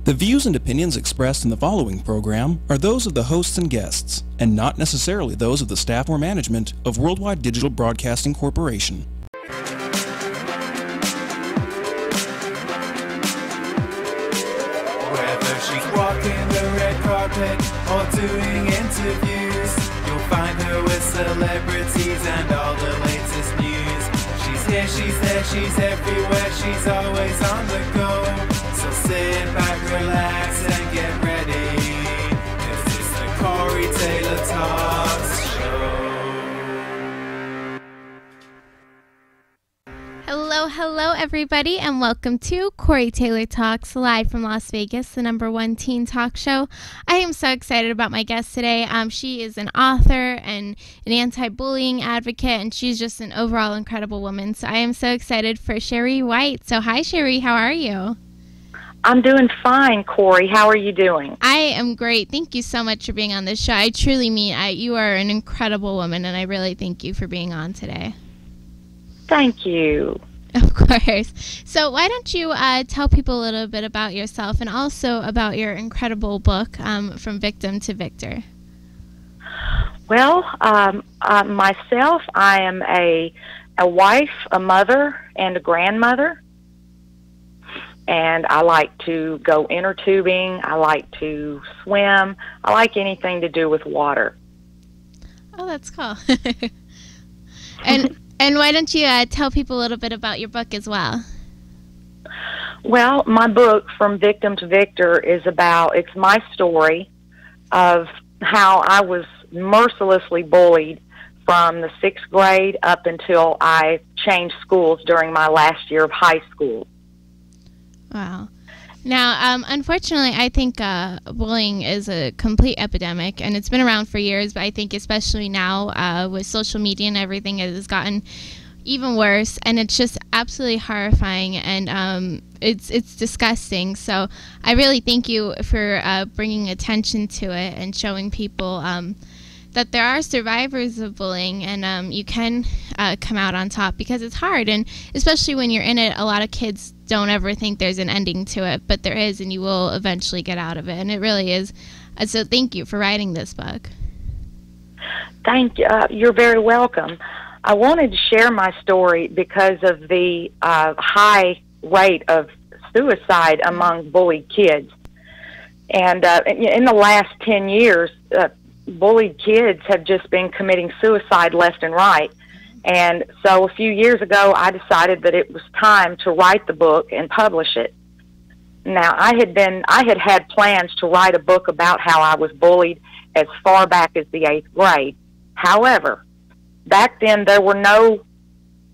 The views and opinions expressed in the following program are those of the hosts and guests, and not necessarily those of the staff or management of Worldwide Digital Broadcasting Corporation. Whether she's walking the red carpet or doing interviews, you'll find her with celebrities and all the latest news. She's here, she's there, she's everywhere, she's always on the go. So sit back, relax, and get ready. This is the Cheri Taylor Talks Show. Hello everybody, and welcome to Cheri Taylor Talks, live from Las Vegas, the #1 teen talk show. I am so excited about my guest today. She is an author and an anti-bullying advocate, and she's just an overall incredible woman. So I am so excited for Cheri White. So hi Cheri, how are you? I'm doing fine, Corey. How are you doing? I am great. Thank you so much for being on this show. I truly mean you are an incredible woman, and I really thank you for being on today. Thank you. Of course. So why don't you tell people a little bit about yourself and also about your incredible book, From Victim to Victor? Well, myself, I am a wife, a mother, and a grandmother. And I like to go inner tubing. I like to swim. I like anything to do with water. Oh, that's cool. And why don't you tell people a little bit about your book as well? Well, my book, From Victim to Victor, it's my story of how I was mercilessly bullied from the 6th grade up until I changed schools during my last year of high school. Wow. Now, unfortunately, I think bullying is a complete epidemic, and it's been around for years, but I think especially now with social media and everything, it has gotten even worse, and it's just absolutely horrifying, and it's disgusting. So I really thank you for bringing attention to it and showing people that there are survivors of bullying, and you can come out on top, because it's hard, and especially when you're in it, a lot of kids don't ever think there's an ending to it, but there is, and you will eventually get out of it, and it really is. So thank you for writing this book. Thank you. You're very welcome. I wanted to share my story because of the high rate of suicide among bullied kids. And in the last 10 years, bullied kids have just been committing suicide left and right. And so a few years ago, I decided that it was time to write the book and publish it. Now, I had plans to write a book about how I was bullied as far back as the 8th grade. However, back then there were no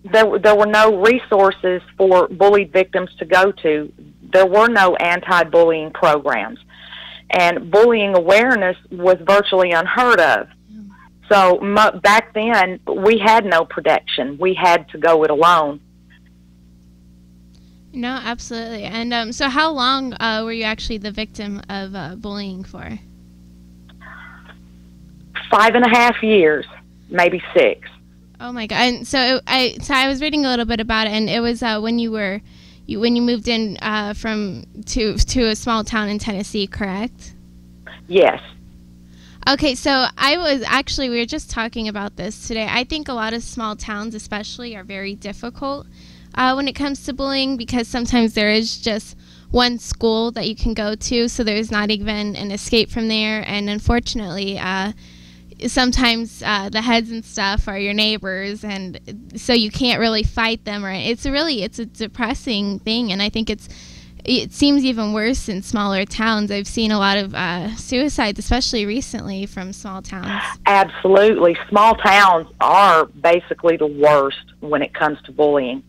resources for bullied victims to go to. There were no anti-bullying programs, and bullying awareness was virtually unheard of. So back then, we had no protection. We had to go it alone. No, absolutely. And so how long were you actually the victim of bullying for? 5.5 years, maybe 6. Oh my God! And so I was reading a little bit about it, and it was when you moved in to a small town in Tennessee, correct? Yes. Okay, so we were just talking about this today. I think a lot of small towns especially are very difficult when it comes to bullying, because sometimes there is just one school that you can go to, so there's not even an escape from there, and unfortunately sometimes the heads and stuff are your neighbors, and so you can't really fight them, or it's a depressing thing, and I think it seems even worse in smaller towns. I've seen a lot of suicides, especially recently, from small towns. Absolutely. Small towns are basically the worst when it comes to bullying.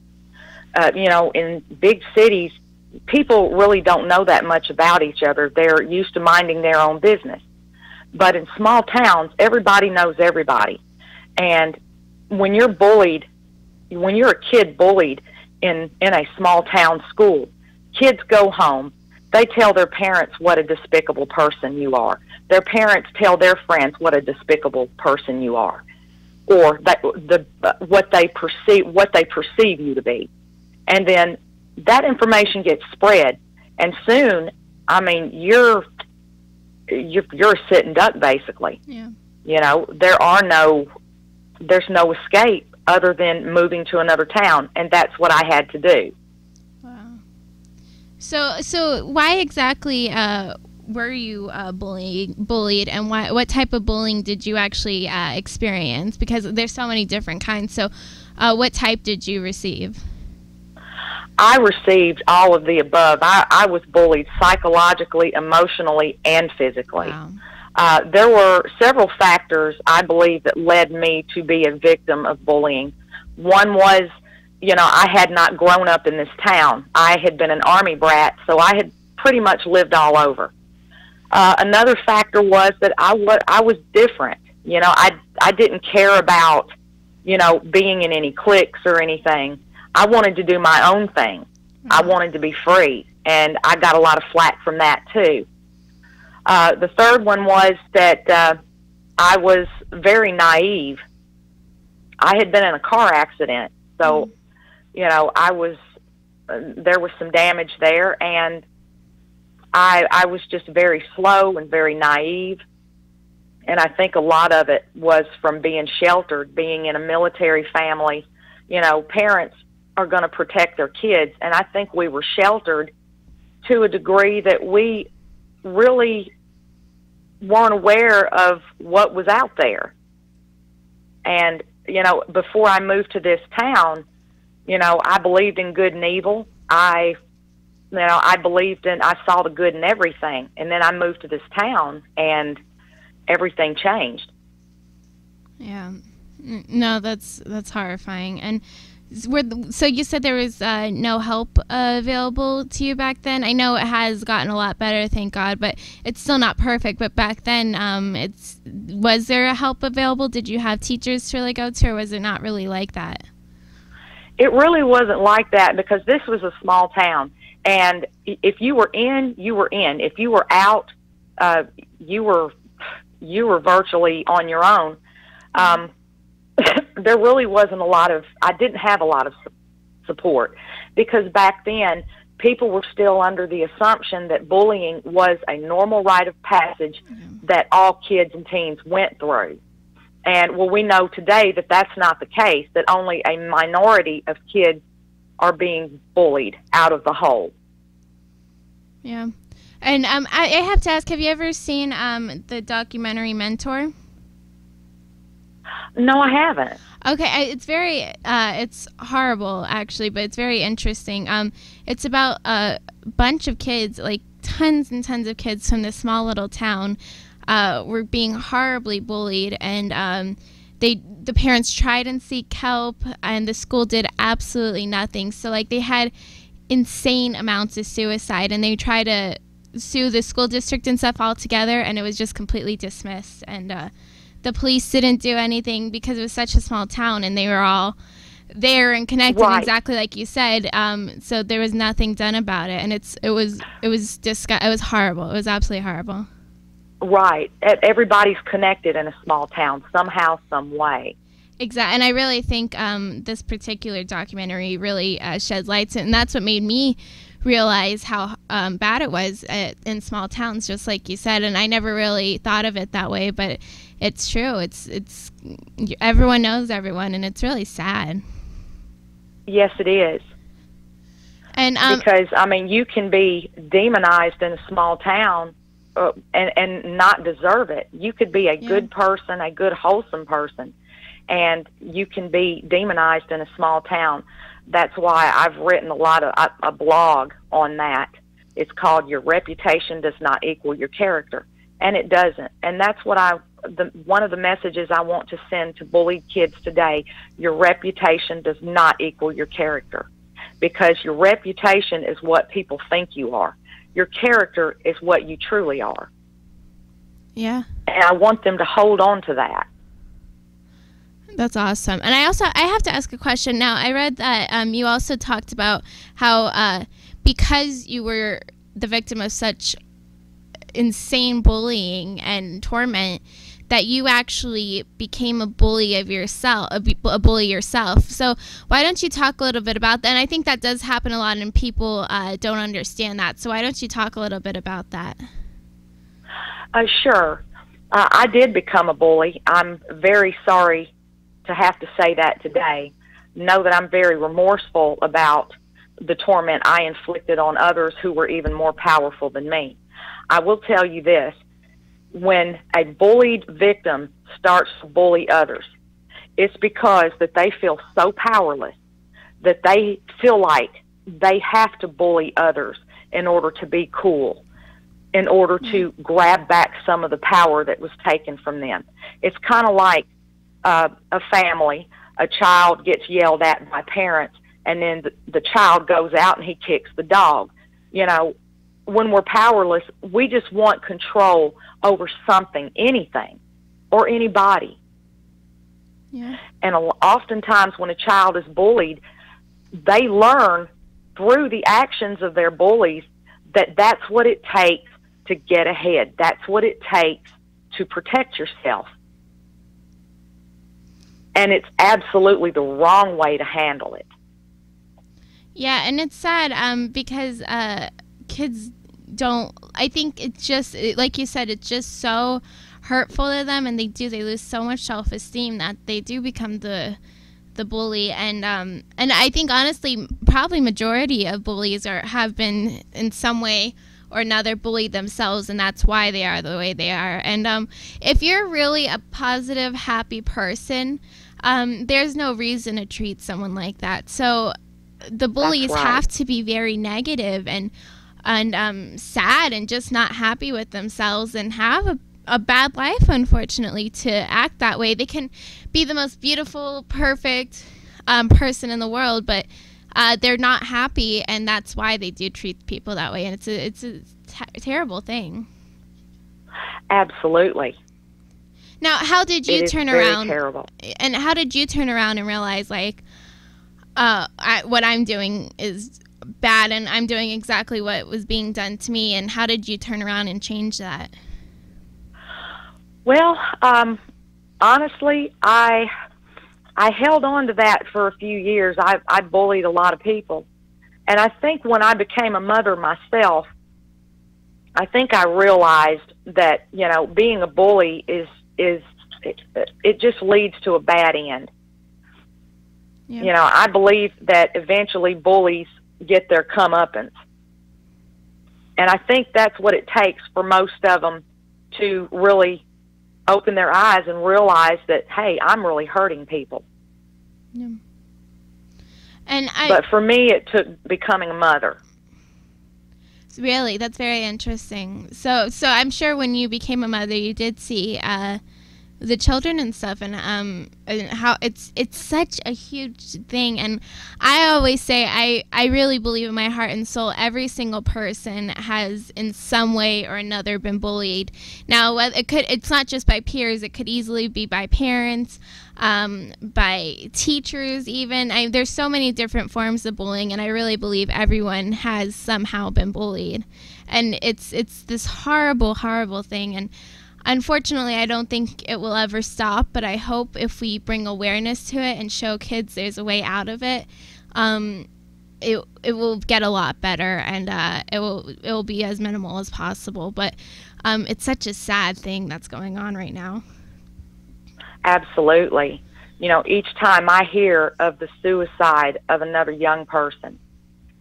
In big cities, people really don't know that much about each other. They're used to minding their own business. But in small towns, everybody knows everybody. And when you're a kid bullied in a small town school, kids go home. They tell their parents what a despicable person you are. Their parents tell their friends what a despicable person you are, or what they perceive you to be. And then that information gets spread, and soon I mean, you're a sitting duck, basically. Yeah. You know, there's no escape other than moving to another town, and that's what I had to do. Wow. So why exactly were you bullied, and what type of bullying did you actually experience? Because there's so many different kinds. So what type did you receive? I received all of the above. I was bullied psychologically, emotionally, and physically. Wow. There were several factors, I believe, that led me to be a victim of bullying. One was, you know, I had not grown up in this town. I had been an Army brat, so I had pretty much lived all over. Another factor was that I was different. You know, I didn't care about, you know, being in any cliques or anything. I wanted to do my own thing. I wanted to be free, and I got a lot of flack from that, too. The third one was that I was very naive. I had been in a car accident, so, you know, there was some damage there, and I was just very slow and very naive, and I think a lot of it was from being sheltered, being in a military family. You know, parents are going to protect their kids, and I think we were sheltered to a degree that we really weren't aware of what was out there. And, you know, before I moved to this town, you know, I believed in good and evil. I saw the good in everything. And then I moved to this town, and everything changed. Yeah. No, that's horrifying. And so you said there was no help available to you back then. I know it has gotten a lot better, thank God, but it's still not perfect. But back then, was there a help available? Did you have teachers to really go to, or was it not really like that? It really wasn't like that, because this was a small town, and if you were in, you were in. If you were out, you were virtually on your own. There really wasn't I didn't have a lot of support, because back then people were still under the assumption that bullying was a normal rite of passage that all kids and teens went through. And well, we know today that that's not the case, that only a minority of kids are being bullied out of the whole. Yeah. And I have to ask, have you ever seen the documentary Mentor? No, I haven't. Okay, it's horrible, actually, but it's very interesting. It's about a bunch of kids, like tons and tons of kids from this small little town, were being horribly bullied, and the parents tried and seek help, and the school did absolutely nothing. So, like, they had insane amounts of suicide, and they tried to sue the school district and stuff all together, and it was just completely dismissed. And the police didn't do anything because it was such a small town, and they were all there and connected, right, exactly like you said. So there was nothing done about it, and it was horrible. It was absolutely horrible. Right. Everybody's connected in a small town somehow, some way. Exactly, and I really think this particular documentary really sheds lights, and that's what made me realize how bad it was in small towns, just like you said. And I never really thought of it that way, but it's true. It's everyone knows everyone, and it's really sad. Yes, it is. And because I mean, you can be demonized in a small town and not deserve it. You could be a good person, a good, wholesome person, and you can be demonized in a small town. That's why I've written a blog on that. It's called "Your Reputation Does Not Equal Your Character," and it doesn't. And that's what one of the messages I want to send to bullied kids today. Your reputation does not equal your character, because your reputation is what people think you are. Your character is what you truly are. Yeah. And I want them to hold on to that. That's awesome. And I have to ask a question. Now, I read that you also talked about how because you were the victim of such insane bullying and torment, that you actually became a bully of yourself, a bully yourself. So why don't you talk a little bit about that? And I think that does happen a lot, and people don't understand that. So why don't you talk a little bit about that? Sure. I did become a bully. I'm very sorry to have to say that today. Know that I'm very remorseful about the torment I inflicted on others who were even more powerful than me. I will tell you this. When a bullied victim starts to bully others, it's because that they feel so powerless that they feel like they have to bully others in order to be cool, in order to grab back some of the power that was taken from them. It's kind of like a family. A child gets yelled at by parents, and then the child goes out and he kicks the dog. You know, when we're powerless, we just want control over something, anything, or anybody. Yeah. And oftentimes when a child is bullied, they learn through the actions of their bullies that that's what it takes to get ahead. That's what it takes to protect yourself. And it's absolutely the wrong way to handle it. Yeah, and it's sad because kids don't, I think it's just, like you said, it's just so hurtful to them, and they lose so much self-esteem that they do become the bully. And I think, honestly, probably majority of bullies have been in some way or another bullied themselves, and that's why they are the way they are. And if you're really a positive, happy person, there's no reason to treat someone like that. So the bullies have to be very negative and sad and just not happy with themselves and have a bad life, unfortunately, to act that way. They can be the most beautiful, perfect person in the world, but they're not happy, and that's why they do treat people that way. And it's a terrible thing. Absolutely. Now, how did you turn around? Terrible. And how did you turn around and realize, like, what I'm doing is bad, and I'm doing exactly what was being done to me? And how did you turn around and change that? Well, honestly, I held on to that for a few years. I bullied a lot of people. And I think when I became a mother myself, I think I realized that, you know, being a bully it just leads to a bad end. Yeah. You know, I believe that eventually bullies get their comeuppance. And I think that's what it takes for most of them to really open their eyes and realize that, hey, I'm really hurting people. Yeah. But for me, it took becoming a mother. Really, that's very interesting. So I'm sure when you became a mother, you did see the children and stuff, and how it's such a huge thing. And I always say I really believe in my heart and soul every single person has in some way or another been bullied. Now it's not just by peers, it could easily be by parents, by teachers even. There's so many different forms of bullying, and I really believe everyone has somehow been bullied. And it's this horrible thing, and unfortunately, I don't think it will ever stop, but I hope if we bring awareness to it and show kids there's a way out of it, it will get a lot better, and it will be as minimal as possible. But it's such a sad thing that's going on right now. Absolutely. You know, each time I hear of the suicide of another young person,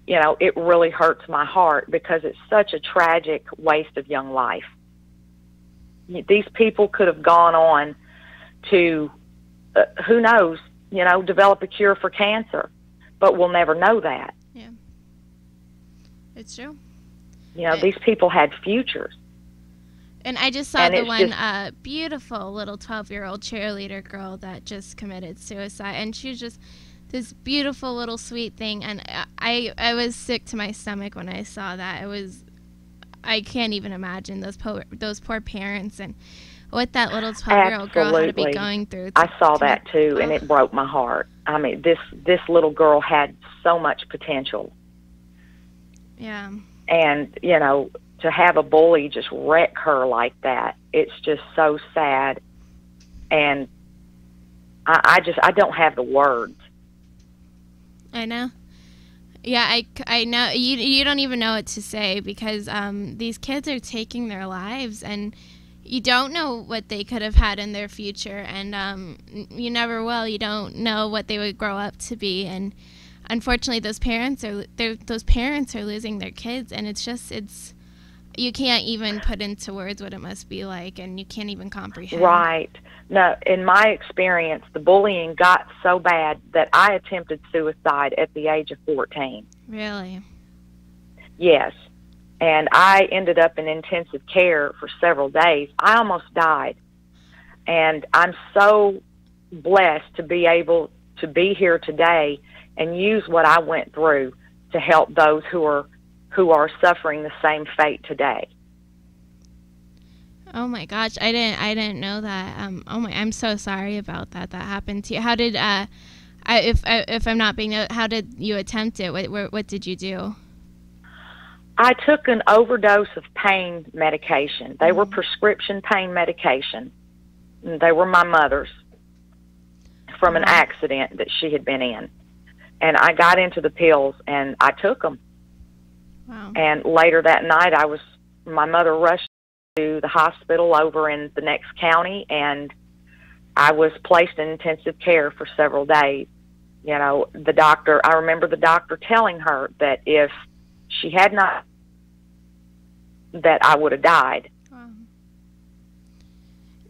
you know, it really hurts my heart because it's such a tragic waste of young life. These people could have gone on to, who knows, you know, develop a cure for cancer, but we'll never know that. Yeah, it's true. You know, these people had futures. And I just saw the one beautiful little 12-year-old cheerleader girl that just committed suicide, and she was just this beautiful little sweet thing, and I was sick to my stomach when I saw that. I can't even imagine those poor parents and what that little 12-year-old girl had to be going through. I saw that too, and it broke my heart. I mean, this little girl had so much potential. Yeah. And, you know, to have a bully just wreck her like that, it's just so sad. And I don't have the words. I know. Yeah, I know. You don't even know what to say, because these kids are taking their lives, and you don't know what they could have had in their future, and you never will. You don't know what they would grow up to be, and unfortunately, those parents are losing their kids, and it's you can't even put into words what it must be like, and you can't even comprehend. Right. No, in my experience, the bullying got so bad that I attempted suicide at the age of 14. Really? Yes. And I ended up in intensive care for several days. I almost died. And I'm so blessed to be able to be here today and use what I went through to help those who are suffering the same fate today. Oh my gosh, I didn't know that. I'm so sorry about that happened to you. How did if I'm not being, how did you attempt it? What did you do? I took an overdose of pain medication. They were prescription pain medication. They were my mother's from an accident that she had been in. And I got into the pills and I took them. Wow. And later that night, my mother rushed to the hospital over in the next county, and I was placed in intensive care for several days. You know, I remember the doctor telling her that if she had not, that I would have died. Wow.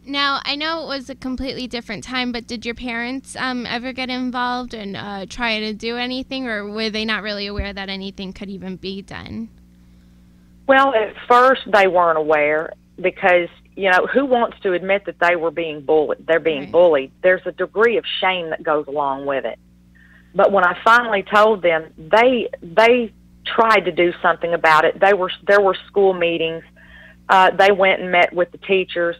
Now, I know it was a completely different time, but did your parents ever get involved and try to do anything, or were they not really aware that anything could even be done? Well, at first they weren't aware because, you know, who wants to admit that they were being bullied? They're being bullied. There's a degree of shame that goes along with it. But when I finally told them, they tried to do something about it. There were school meetings. They went and met with the teachers,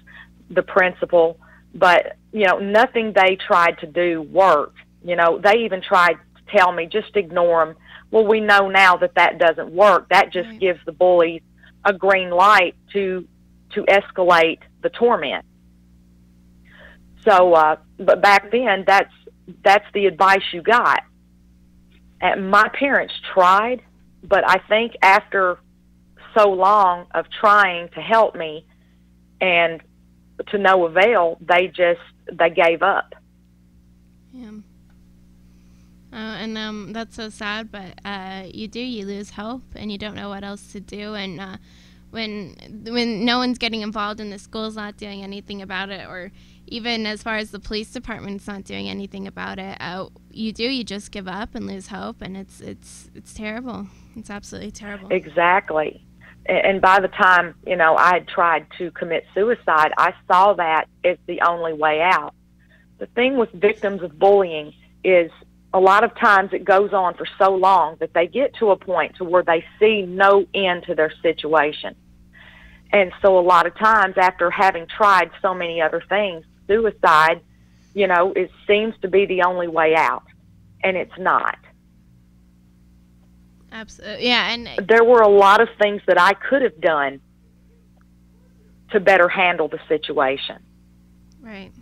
the principal, but, you know, nothing they tried to do worked. You know, they even tried to tell me, just ignore them. Well, we know now that doesn't work. That just gives the bullies a green light to escalate the torment. So, but back then, that's the advice you got. And my parents tried, but I think after so long of trying to help me and to no avail, they gave up. Yeah. And that's so sad, but you lose hope, and you don't know what else to do. And when no one's getting involved and the school's not doing anything about it, or even as far as the police department's not doing anything about it, you just give up and lose hope, and it's terrible. It's absolutely terrible. Exactly. And by the time, you know, I had tried to commit suicide, I saw that as the only way out. The thing with victims of bullying is a lot of times it goes on for so long that they get to a point to where they see no end to their situation. And so a lot of times after having tried so many other things, suicide, you know, it seems to be the only way out. And it's not. Absolutely. Yeah. And there were a lot of things that I could have done to better handle the situation. Right.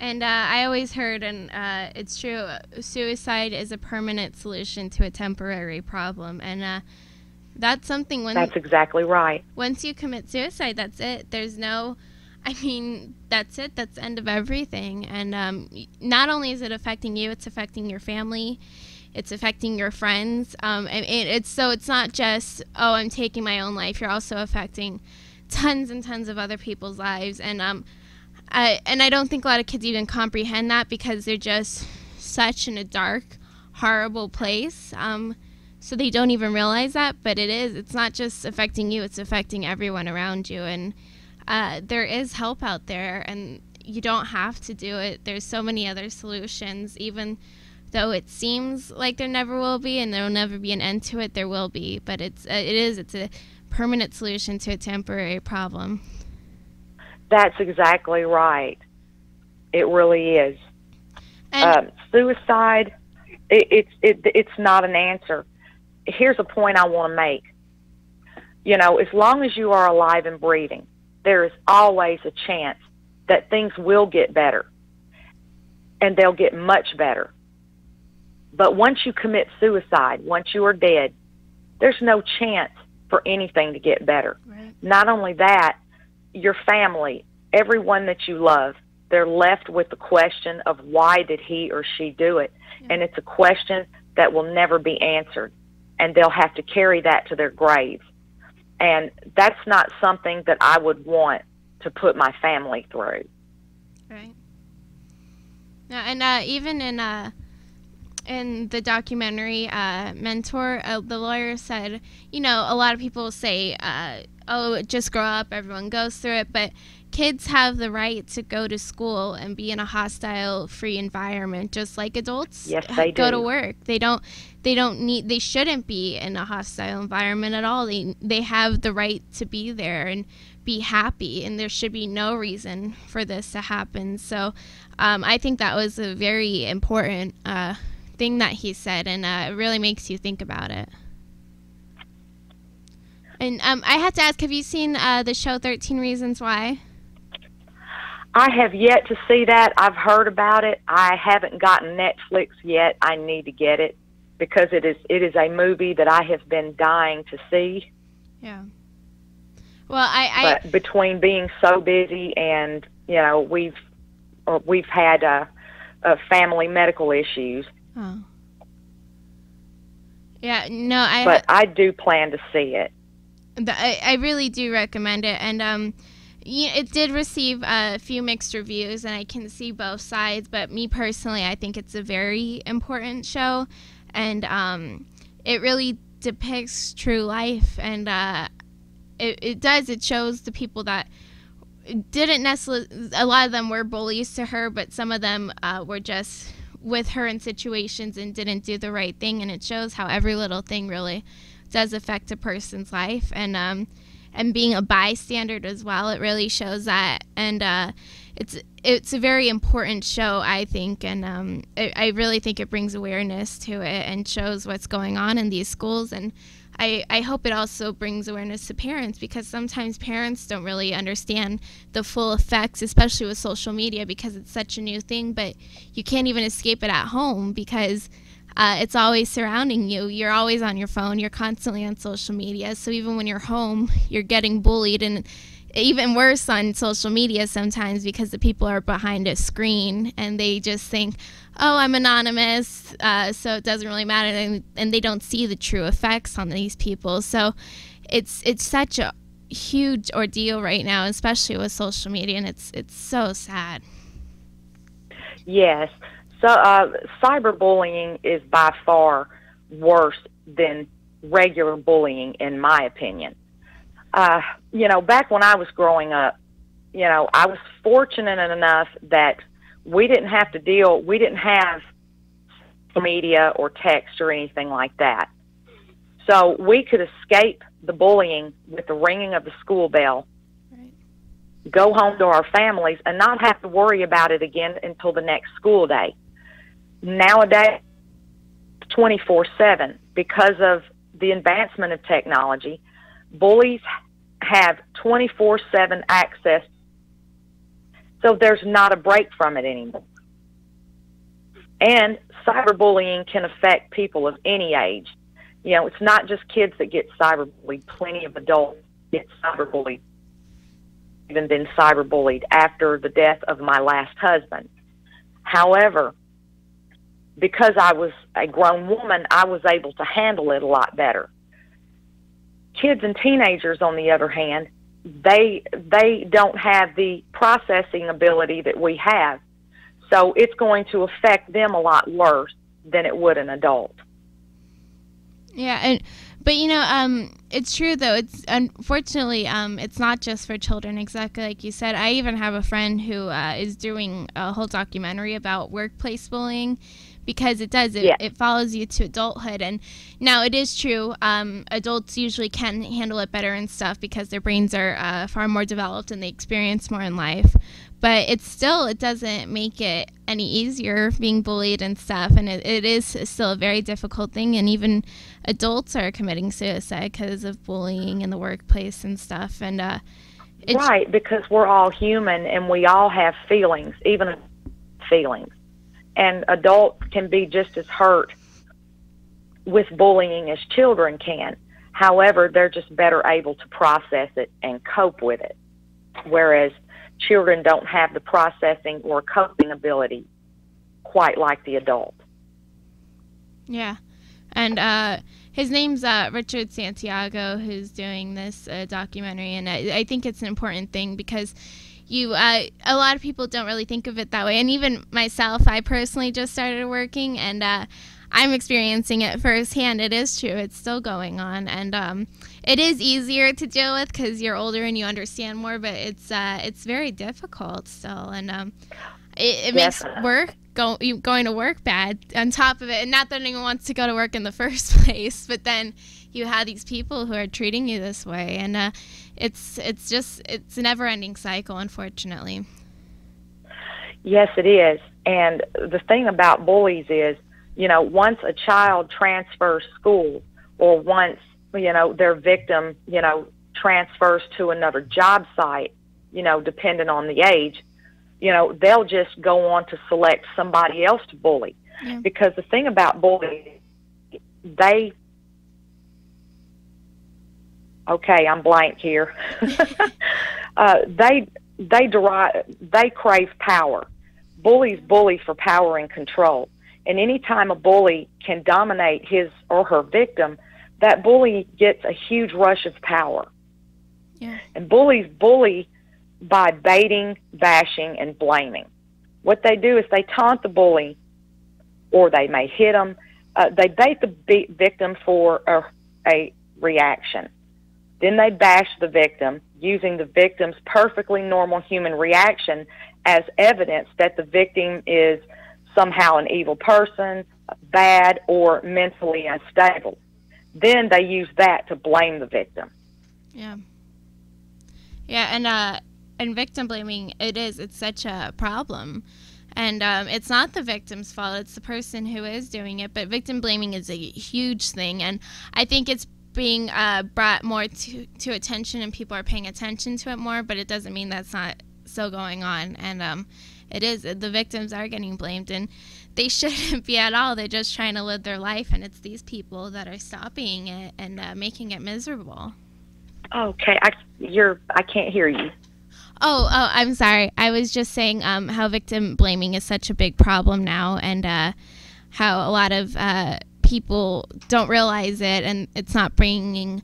And I always heard, and it's true, suicide is a permanent solution to a temporary problem. And that's something that's exactly right. Once you commit suicide, that's it. There's no, that's it. That's the end of everything. And not only is it affecting you, it's affecting your family. It's affecting your friends. And it's not just, I'm taking my own life. You're also affecting tons and tons of other people's lives. And I don't think a lot of kids even comprehend that, because they're just such in a dark, horrible place. So they don't even realize that, but it is. It's not just affecting you, it's affecting everyone around you. And there is help out there, and you don't have to do it. There's so many other solutions, even though it seems like there never will be and there will never be an end to it, there will be. But it's a permanent solution to a temporary problem. That's exactly right. It really is. And suicide, it's not an answer. Here's a point I want to make. You know, as long as you are alive and breathing, there is always a chance that things will get better, and they'll get much better. But once you commit suicide, once you are dead, there's no chance for anything to get better. Right. Not only that, your family, everyone that you love, they're left with the question of why did he or she do it? Yeah. And it's a question that will never be answered, and they'll have to carry that to their graves. And that's not something that I would want to put my family through. Right. And even in the documentary Mentor, the lawyer said, you know, a lot of people say, oh, just grow up, everyone goes through it, but kids have the right to go to school and be in a hostile-free environment, just like adults. Yes, they go do. to work. They shouldn't be in a hostile environment at all. They have the right to be there and be happy, and there should be no reason for this to happen. So I think that was a very important thing that he said, and it really makes you think about it. And I have to ask, have you seen the show 13 Reasons Why? I have yet to see that. I've heard about it. I haven't gotten Netflix yet. I need to get it because it is a movie that I have been dying to see. Yeah. Well, but between being so busy and, you know, we've had family medical issues. Oh. Yeah, no, but I do plan to see it. I really do recommend it, and it did receive a few mixed reviews, and I can see both sides. But me personally, I think it's a very important show, and it really depicts true life, and it shows the people that didn't necessarily. A lot of them were bullies to her, but some of them were just with her in situations and didn't do the right thing, and it shows how every little thing really does affect a person's life, and being a bystander as well, it really shows that, and it's a very important show, I think, and I really think it brings awareness to it and shows what's going on in these schools, and I hope it also brings awareness to parents, because sometimes parents don't really understand the full effects, especially with social media, because it's such a new thing, but you can't even escape it at home because it's always surrounding you. You're always on your phone. You're constantly on social media. So even when you're home, you're getting bullied, and even worse on social media sometimes because the people are behind a screen and they just think, oh, I'm anonymous, so it doesn't really matter, and they don't see the true effects on these people. So it's such a huge ordeal right now, especially with social media, and it's so sad. Yes. So cyberbullying is by far worse than regular bullying, in my opinion. You know, back when I was growing up, you know, I was fortunate enough that we didn't have media or text or anything like that. So we could escape the bullying with the ringing of the school bell, right, go home to our families, and not have to worry about it again until the next school day. Nowadays, 24/7, because of the advancement of technology, bullies have 24/7 access, so there's not a break from it anymore. And cyberbullying can affect people of any age. You know, it's not just kids that get cyberbullied. Plenty of adults get cyberbullied, even been cyberbullied after the death of my last husband. However, because I was a grown woman, I was able to handle it a lot better. Kids and teenagers, on the other hand, they don't have the processing ability that we have. So it's going to affect them a lot worse than it would an adult. Yeah, but you know, it's true though. It's unfortunately, it's not just for children, exactly like you said. I even have a friend who is doing a whole documentary about workplace bullying, because it follows you to adulthood. And now it is true, adults usually can handle it better and stuff because their brains are far more developed and they experience more in life. But it doesn't make it any easier being bullied and stuff, and it is still a very difficult thing, and even adults are committing suicide because of bullying in the workplace and stuff. And Right, because we're all human and we all have feelings, even feelings. And adults can be just as hurt with bullying as children can. However, they're just better able to process it and cope with it, whereas children don't have the processing or coping ability quite like the adult. Yeah. And his name's Richard Santiago, who's doing this documentary, and I think it's an important thing because a lot of people don't really think of it that way. And even myself, I personally just started working, and I'm experiencing it firsthand. It is true. It's still going on. And it is easier to deal with because you're older and you understand more, but it's very difficult still. And it makes going to work bad on top of it. And not that anyone wants to go to work in the first place, but then you have these people who are treating you this way. And it's a never-ending cycle, unfortunately. Yes, it is. And the thing about bullies is, once a child transfers school, or once, their victim, transfers to another job site, depending on the age, they'll just go on to select somebody else to bully. Yeah. Because the thing about bullies, I'm blank here. They crave power. Bullies bully for power and control. And any time a bully can dominate his or her victim, that bully gets a huge rush of power. Yeah. And bullies bully by baiting, bashing, and blaming. What they do is they taunt the bully, or they may hit them. They bait the victim for a reaction. Then they bash the victim, using the victim's perfectly normal human reaction as evidence that the victim is somehow an evil person, bad, or mentally unstable. Then they use that to blame the victim. Yeah. Yeah, and victim blaming, it's such a problem. And it's not the victim's fault, it's the person who is doing it. But victim blaming is a huge thing, and I think it's being brought more to attention, and people are paying attention to it more, but it doesn't mean that's not still going on. And the victims are getting blamed, and they shouldn't be at all. They're just trying to live their life, and it's these people that are stopping it and making it miserable. Okay, I can't hear you. Oh, I'm sorry. I was just saying how victim blaming is such a big problem now, and how a lot of people don't realize it, and it's not being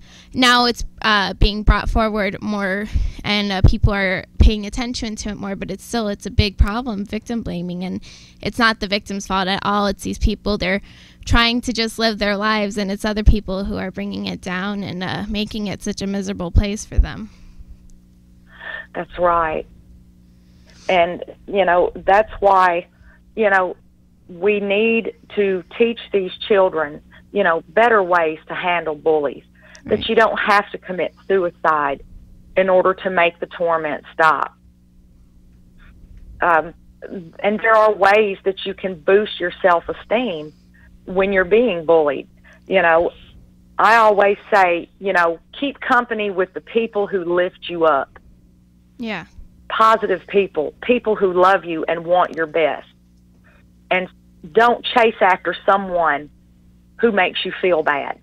brought forward more, and people are paying attention to it more, but it's a big problem, victim blaming, and it's not the victim's fault at all. It's these people. They're trying to just live their lives, and it's other people who are bringing it down and making it such a miserable place for them. That's right. And, that's why, we need to teach these children, better ways to handle bullies. Right. That you don't have to commit suicide in order to make the torment stop. And there are ways that you can boost your self-esteem when you're being bullied. I always say, keep company with the people who lift you up. Yeah. Positive people who love you and want your best. And don't chase after someone who makes you feel bad.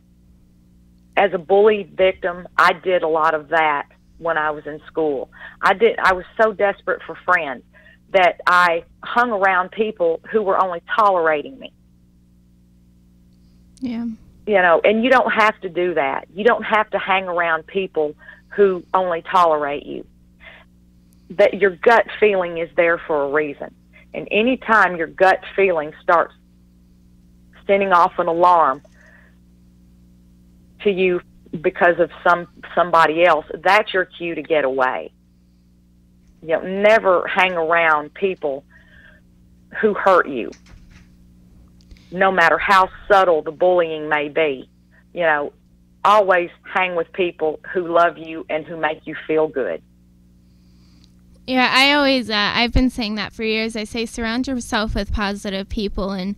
As a bullied victim, I did a lot of that when I was in school. I was so desperate for friends that I hung around people who were only tolerating me. Yeah. And you don't have to do that. You don't have to hang around people who only tolerate you. That your gut feeling is there for a reason. And anytime your gut feeling starts sending off an alarm to you because of somebody else, that's your cue to get away. Never hang around people who hurt you, no matter how subtle the bullying may be. Always hang with people who love you and who make you feel good. Yeah, I always, I've been saying that for years. I say surround yourself with positive people, and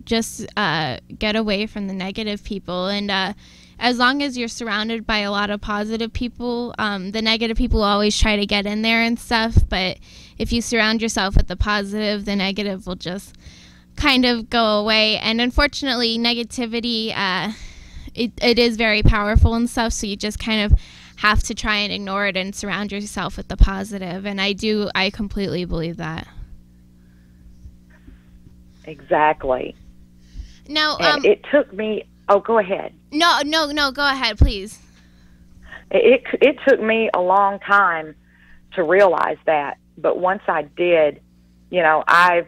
just get away from the negative people. And as long as you're surrounded by a lot of positive people, the negative people always try to get in there and stuff. But if you surround yourself with the positive, the negative will just kind of go away. And unfortunately, negativity, it is very powerful and stuff. So you just kind of have to try and ignore it and surround yourself with the positive. And I completely believe that. Exactly. Now, and it took me. Oh, go ahead. No, go ahead, please. It took me a long time to realize that, but once I did, I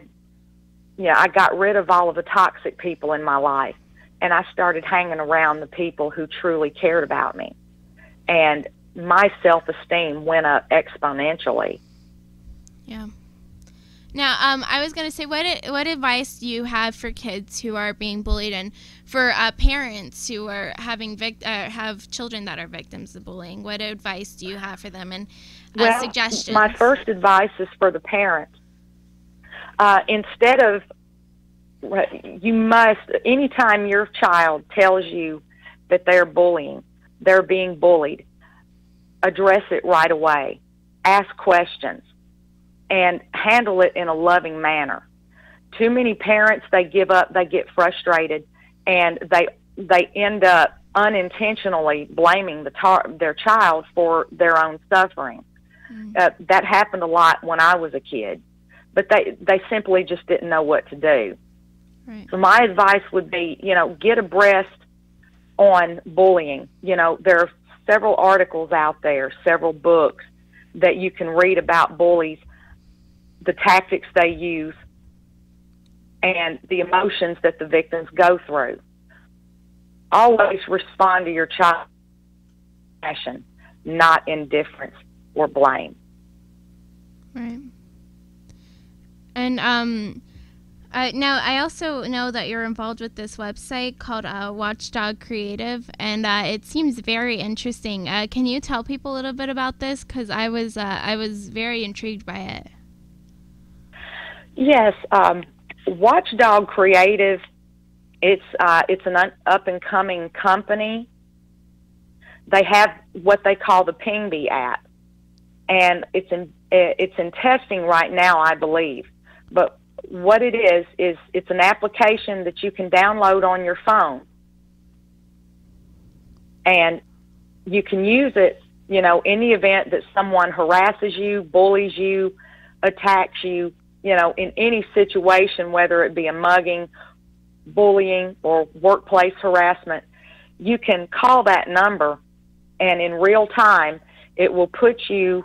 got rid of all of the toxic people in my life, and I started hanging around the people who truly cared about me, and my self-esteem went up exponentially. Yeah. Now, I was going to say, what advice do you have for kids who are being bullied, and for parents who are have children that are victims of bullying? What advice do you have for them, and suggestions? My first advice is for the parents. Instead of, anytime your child tells you that they're being bullied, address it right away. Ask questions. And handle it in a loving manner. Too many parents, they give up, they get frustrated, and they end up unintentionally blaming their child for their own suffering. Mm-hmm. That happened a lot when I was a kid, but they simply just didn't know what to do. Right. So my advice would be, get abreast on bullying. There are several articles out there, several books that you can read about bullies, the tactics they use, and the emotions that the victims go through. Always respond to your child's passion, not indifference or blame. Right. And now I also know that you're involved with this website called Watchdog Creative, and it seems very interesting. Can you tell people a little bit about this? Because I was very intrigued by it. Yes, Watchdog Creative. It's an up and coming company. They have what they call the Ping Bee app, and it's in testing right now, I believe. But what it is it's an application that you can download on your phone, and you can use it, in the event that someone harasses you, bullies you, attacks you. In any situation, whether it be a mugging, bullying, or workplace harassment, you can call that number, and in real time, it will put you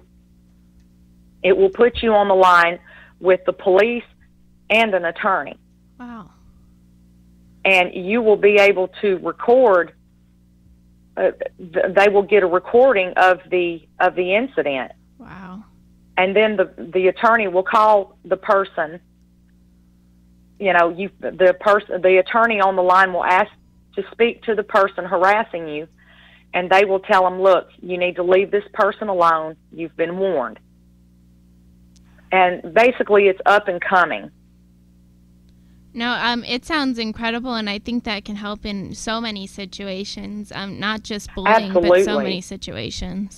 on the line with the police and an attorney. Wow. And you will be able to record. They will get a recording of the incident. Wow. And then the attorney will call the person. The attorney on the line will ask to speak to the person harassing you, and they will tell them, look, you need to leave this person alone. You've been warned. And basically, it's up and coming. No, it sounds incredible, and I think that can help in so many situations, not just bullying, Absolutely. but so many situations.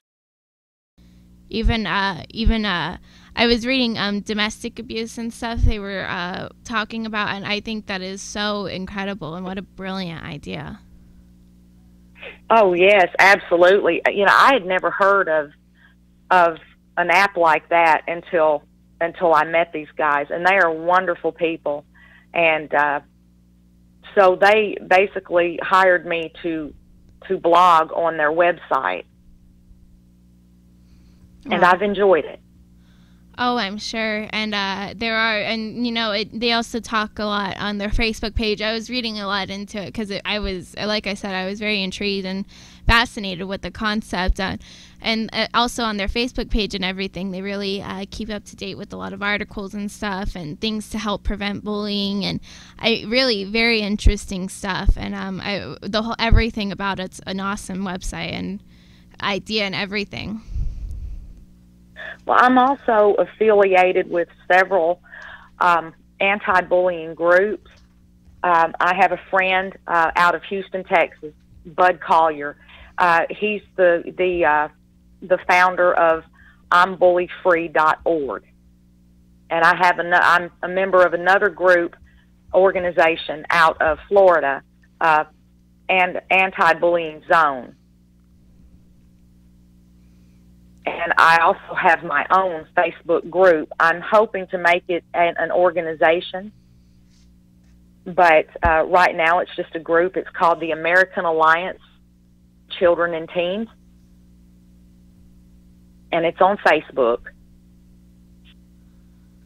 Even I was reading domestic abuse and stuff they were talking about, and I think that is so incredible, and what a brilliant idea. Oh, yes, absolutely. I had never heard of an app like that until I met these guys, and they are wonderful people. And so they basically hired me to blog on their website. And I've enjoyed it. Oh, I'm sure. And they also talk a lot on their Facebook page. I was reading a lot into it because I was very intrigued and fascinated with the concept. And also on their Facebook page and everything, they really keep up to date with a lot of articles and stuff and things to help prevent bullying. And really very interesting stuff. And everything about it's an awesome website and idea and everything. Well, I'm also affiliated with several anti-bullying groups, I have a friend out of Houston, Texas, Bud Collier. He's the founder of I'mBullyFree.org, and I'm a member of another organization out of Florida, and Anti-Bullying Zone. And I also have my own Facebook group. I'm hoping to make it an organization, but right now it's just a group. It's called the American Alliance Children and Teens, and it's on Facebook.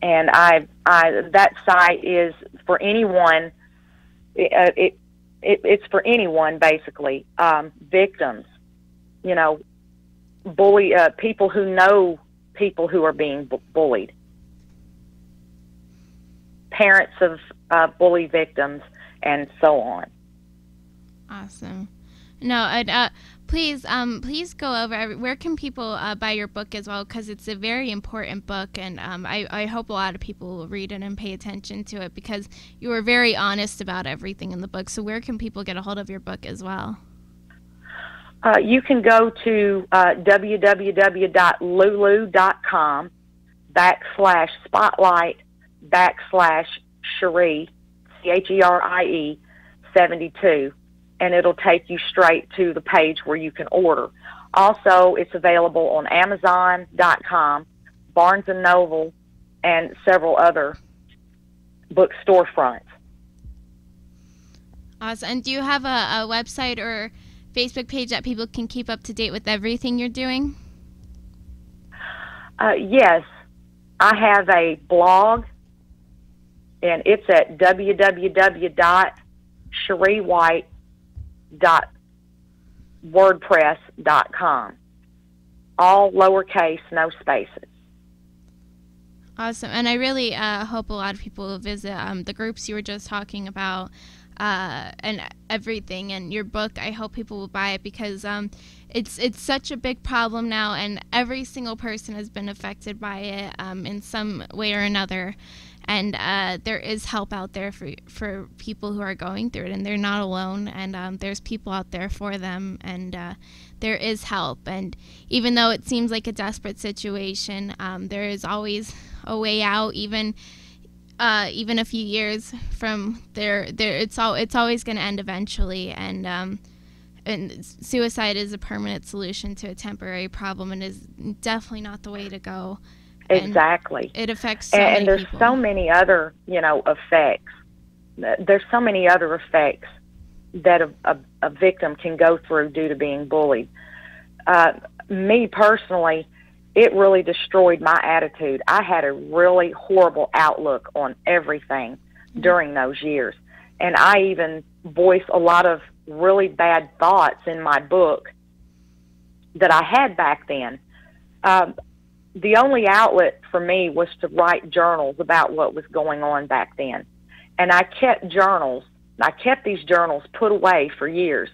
And that site is for anyone. It's for anyone, basically. Victims, people who know people who are being bullied, parents of bully victims, and so on. Awesome. No, please go over where can people buy your book as well, because it's a very important book, and I hope a lot of people will read it and pay attention to it, because you were very honest about everything in the book. So where can people get a hold of your book as well? You can go to www.lulu.com/spotlight/Cheri, Cherie 72, and it'll take you straight to the page where you can order. Also, it's available on Amazon.com, Barnes & Noble, and several other book storefronts. Awesome. And do you have a website or Facebook page that people can keep up to date with everything you're doing? Yes. I have a blog, and it's at www.CheriWhite.wordpress.com. All lowercase, no spaces. Awesome. And I really hope a lot of people will visit the groups you were just talking about, and everything, and your book. I hope people will buy it, because it's such a big problem now, and every single person has been affected by it in some way or another. And there is help out there for people who are going through it, and they're not alone, and there's people out there for them, and there is help. And even though it seems like a desperate situation, there is always a way out. Even a few years from there, it's always going to end eventually. And suicide is a permanent solution to a temporary problem, and is definitely not the way to go. Exactly. And it affects so many there's people. so many other, effects. There's so many other effects that a victim can go through due to being bullied. Me personally, it really destroyed my attitude. I had a really horrible outlook on everything during those years. And I even voiced a lot of really bad thoughts in my book that I had back then. The only outlet for me was to write journals about what was going on back then. And I kept journals. I kept these journals put away for years.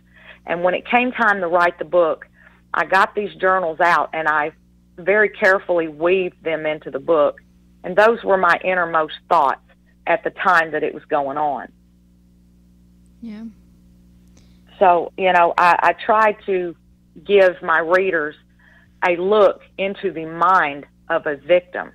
And when it came time to write the book, I got these journals out, and I very carefully weaved them into the book. And those were my innermost thoughts at the time that it was going on. Yeah. So, I try to give my readers a look into the mind of a victim.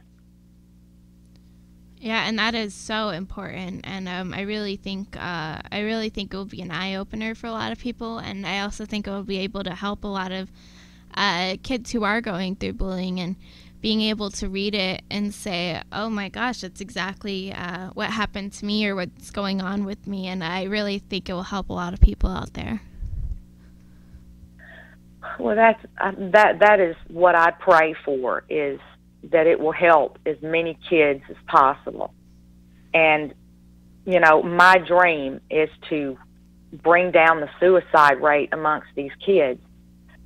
Yeah, and that is so important, and I really think it will be an eye-opener for a lot of people, and I also think it will be able to help a lot of kids who are going through bullying, and being able to read it and say, oh my gosh, that's exactly what happened to me, or what's going on with me, and I really think it will help a lot of people out there. Well, that is what I pray for, is that it will help as many kids as possible. And, my dream is to bring down the suicide rate amongst these kids,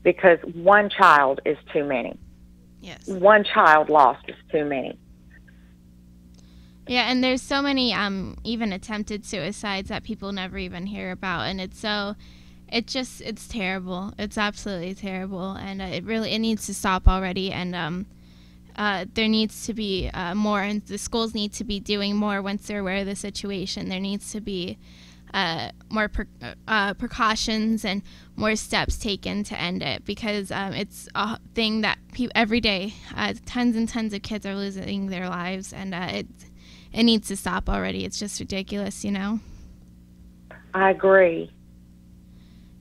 because one child is too many. Yes. One child lost is too many. Yeah, and there's so many even attempted suicides that people never even hear about, and it's terrible. It's absolutely terrible, and it needs to stop already. And there needs to be more, and the schools need to be doing more once they're aware of the situation. There needs to be precautions and more steps taken to end it, because it's a thing that every day tons and tons of kids are losing their lives, and it needs to stop already. It's just ridiculous, you know. I agree.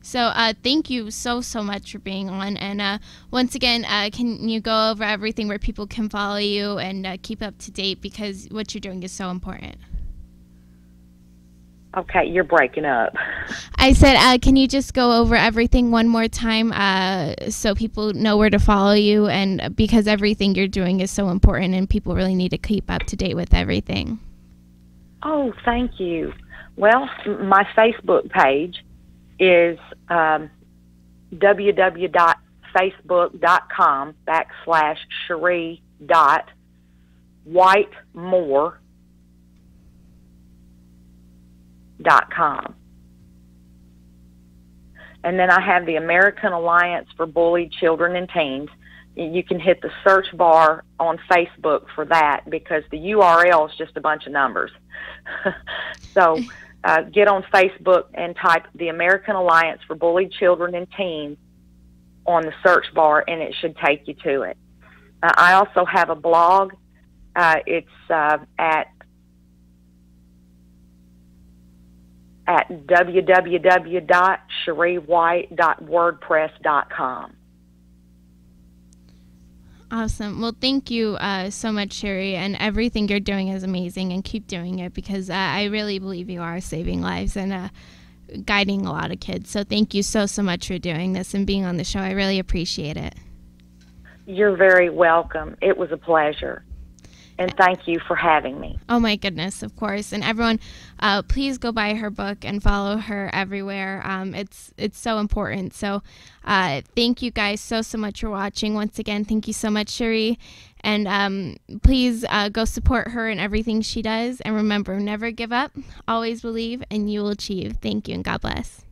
So thank you so much for being on, and once again, can you go over everything where people can follow you and keep up to date, because what you're doing is so important. Okay, you're breaking up. I said, can you just go over everything one more time so people know where to follow you, and because everything you're doing is so important and people really need to keep up to date with everything. Oh, thank you. Well, my Facebook page is www.facebook.com/Cheri.WhiteMore.com. And then I have the American Alliance for Bullied Children and Teens. You can hit the search bar on Facebook for that, because the URL is just a bunch of numbers. So get on Facebook and type the American Alliance for Bullied Children and Teens on the search bar, and it should take you to it. I also have a blog. It's at www.cheriwhite.wordpress.com. Awesome. Well, thank you so much, Cheri, and everything you're doing is amazing, and keep doing it, because I really believe you are saving lives and guiding a lot of kids. So thank you so much for doing this and being on the show. I really appreciate it. You're very welcome. It was a pleasure. And thank you for having me. Oh, my goodness, of course. And everyone, please go buy her book and follow her everywhere. It's so important. So thank you guys so much for watching. Once again, thank you so much, Cheri. And please go support her in everything she does. And remember, never give up, always believe, and you will achieve. Thank you, and God bless.